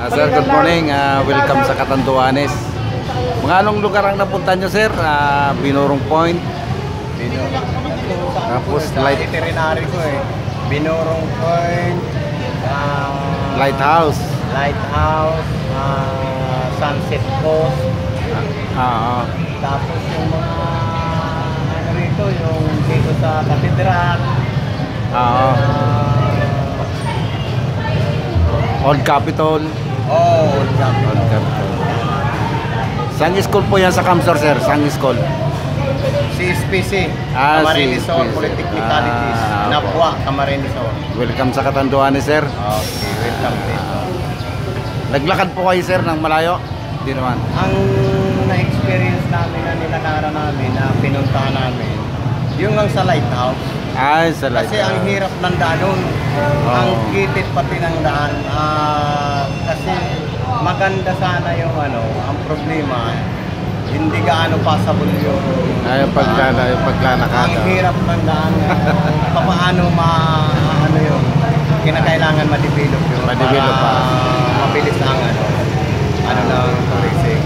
Sir, good morning. Welcome sa Catanduanes. Mga anong lugar ang napunta nyo, sir? Binurong Point. Tapos light itinerary ko eh. Binurong Point, Lighthouse. Sunset Coast. Tapos yung mga ano rito, yung dito sa Katedral. Old Capitol. Old Capitol. Old Capitol. Saan school po yan sa Camsor, sir? Saan school? CSPC, CSPC. Camarines Sur, Polytechnicalities, Napwa, Camarines Sur. Welcome sa Catanduanes, sir. Okay, welcome dito. Naglakad po kayo, sir, ng malayo? Hindi naman. Ang na-experience namin na nilakara namin, na pinuntahan namin, yung lang sa Lighthouse. Sa Lighthouse. Kasi ang hirap ng daan nun. Ang kitit pati ng daan. Kasi maganda sana yung ano, ang problema, hindi gaano passable yung paglalakad. Ang hirap ng daan. Paano ano yung kinakailangan ma-develop yun. Ma-develop pa. Mabilis ang ano ng tourism.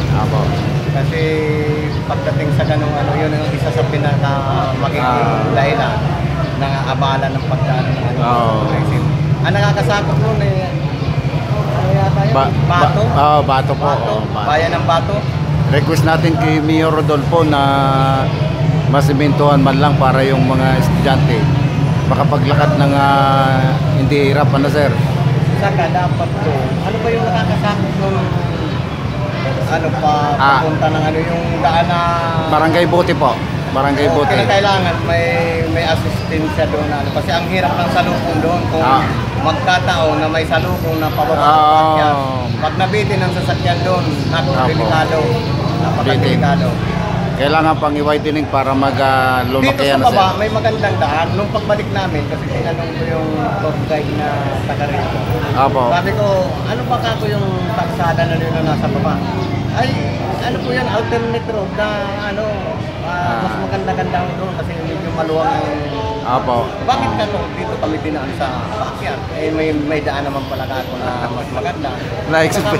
Kasi pagdating sa ganung ano, yun ang isa sa pinaka magiging dahilan ng abala ng pagdaan ng tourism. Ang nakakasakop nun eh, ano yata yun? Bato? Bato po. Bato. Bayan ng Bato. Request natin kay Mayor Rodolfo na masimentuhan man lang para yung mga estudyante makapaglakad ng hindi hirap, ano, sir? Saka dapat to, ano ba yung nakakasakop nung ano papunta ng ano yung daan na Barangay Bote po. Barangay Bote. Kailangan may assistensya doon na ano, kasi ang hirap ng salubong doon kung magkataon na may salubong na pababa ng sasakyan. Pag nabitin ang sasakyan doon, delikado. Napakadelikado. Kailangan pang i-widening para lumaki yan, dito sa baba, sir. may magandang daan. Nung pagbalik namin, kasi tinanong ko yung tour guide na taga rito. Sabi ko, ano ba kako yung taksada na nila nasa baba? Ay, ano po yan, alternate road na ano, mas maganda-ganda doon kasi medyo maluwang ang... Bakit ka to? Dito kami dinaan sa backyard. Eh, may daan naman pala ako na mas maganda. Na-expect.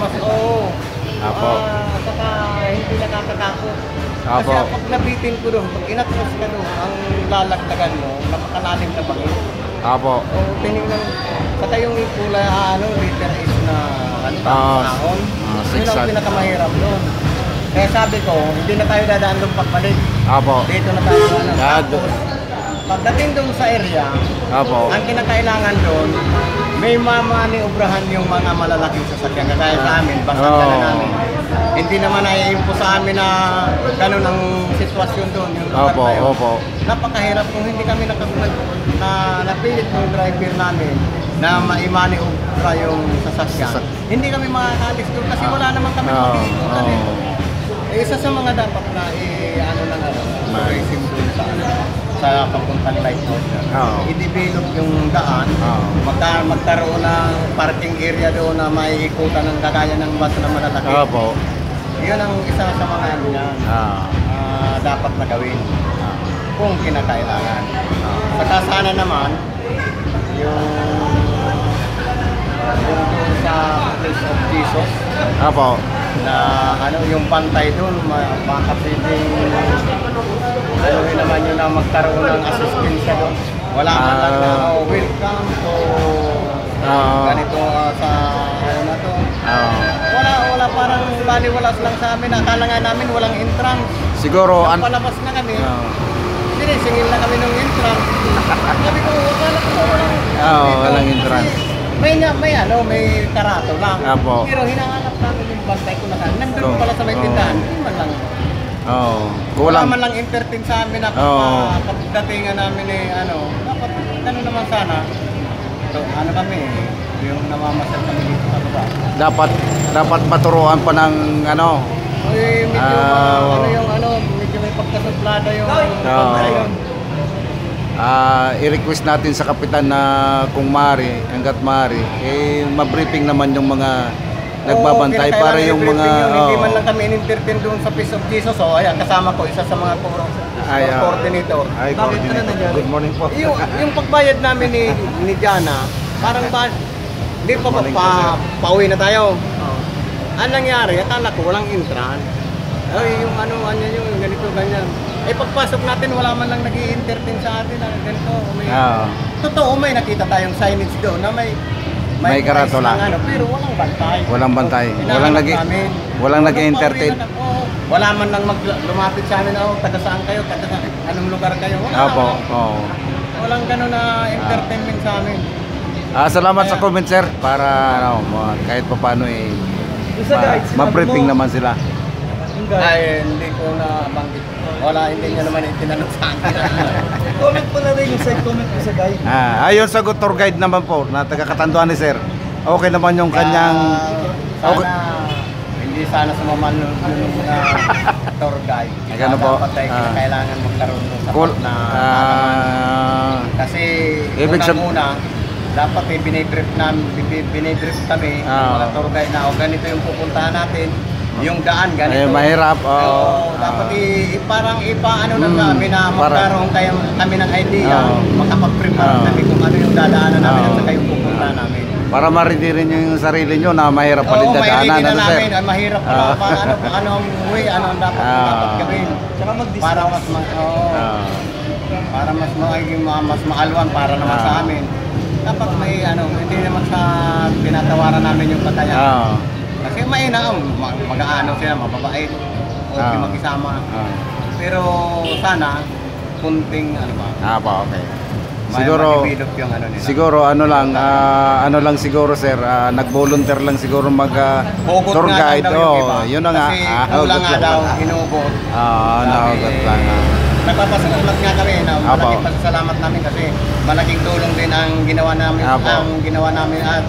Saka hindi nakakakakot. Kasi pag nabitin ko doon, pag inatras ka doon, ang lalagdagan mo, napakalalim na bangin. Tinignan, saka yung kulay, liter is na ahon. Yun ang pinakamahirap doon. Kaya sabi ko, hindi na tayo dadaan doon pagbalik. Dito na tayo Tapos, pagdating doon sa area, ang kinakailangan doon, may mamaniubrahan yung mga malalaking sasakyan. Kaya sa amin, basta na namin. Hindi naman naiimpo sa amin na ganun ang sitwasyon doon. Yung lugar na yun. Napakahirap kung hindi kami napilit ng driver namin na maimaniubra yung sasakyan. Hindi kami makakalis doon kasi wala naman kami makikikutan eh. Isa sa mga dapat na tourism doon sa papuntang Lighthouse. I-develop yung daan, magkaroon ng parking area doon na may ikutan ng kagaya ng bus na malalaki. Yun ang isa sa mga dapat na gawin kung kinakailangan. Saka sana naman yung sa Place of Jesus na yung pantay doon baka pwedeng naman yun na magkaroon ng assistensya doon. Wala man lang na welcome to ganito sa na to. Wala parang baliwalas lang sa amin. Akala nga namin walang entrance. Siguro palabas na kami. Sinisingil na kami ng entrance. Sabi ko, akala ko walang entrance. May karato lang. Pero hinahanap namin yung bantay ko na kan. Nandun pala sa may tindahan. Hindi man lang. Wala man lang entertain sa amin na pagdatingan namin dapat naman sana. Kami, yung namamasal kami dito sa baba. Dapat maturuan pa ng medyo may pagkasuplada yung yun. I-request natin sa kapitan na kung maaari, hanggat maaari, ma-briefing naman yung mga nagbabantay para yung mga hindi man lang kami in-entertain doon sa Place of Jesus. Ayan, kasama ko isa sa mga coordinator. Good morning po. Yung pagbayad namin ni Jana, parang hindi pa pauwi na tayo. ang nangyari, akala ko walang entrance. Ay, yung ano yung ganito, ganyan. Eh, pagpasok natin, wala man lang nag-i-entertain sa atin. Ganito, may, totoo, may nakita tayong signage doon na may karatula. Pero walang bantay. Walang bantay. Walang nag-entertain. Wala man lang lumapit sa amin, taga saan kayo, anong lugar kayo. Wala. Walang gano'n na entertainment sa amin. Salamat sa comment, sir, para kahit pa paano ma-briefing naman sila. Ay, hindi ko na banggit. Wala, hindi niya naman itinanong sa akin. Comment po na rin yung side comment ko sa guide. Ayun, sagot tour guide naman po na taga-Katanduan ni sir. Okay naman yung kanyang... Hindi sana sumaman yung mga tour guide. Gano'n po. Dapat ay kailangan magkaroon ng Cool. sapat na... kasi Ibig unang-una, dapat binibrief kami ng mga tour guide na ganito yung pupuntahan natin. Yung daan ganito. Mahirap. Dapat parang ipaano na kami na magkaroon kami ng idea, makapag-prepare kami kung ano yung dadaanan namin at saka yung pupuntahan namin. Para ma-ready rin yung sarili nyo na mahirap pa rin dadaanan. Oo, namin, mahirap pala. Ano ang way, ano ang dapat gawin. Para mas maalwan para naman sa amin. Dapat may hindi naman sa tinatawaran namin yung patayan. Kasi mag-aano sila, mababait, okay makisama. Pero sana, kunting okay. Siguro siguro sir, nag-volunteer lang siguro tour guide. Yun na nga. Kulang nga daw, hinugot. Nahugot lang. Nagpapasalamat nga kami, malaking pasasalamat namin kasi malaking tulong din ang ginawa namin at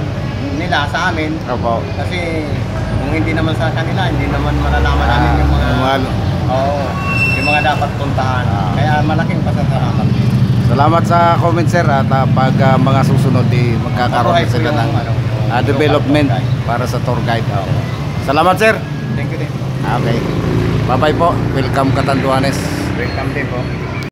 nila sa amin. Kasi kung hindi naman sa kanila, hindi naman malalaman namin yung mga dapat puntahan. Kaya malaking pasasalamat. Salamat sa comment, sir, at pag mga susunod magkakaroon sila ng development para sa tour guide. Salamat, sir. Thank you din. Okay. Bye-bye po. Welcome Catanduanes. Welcome din po.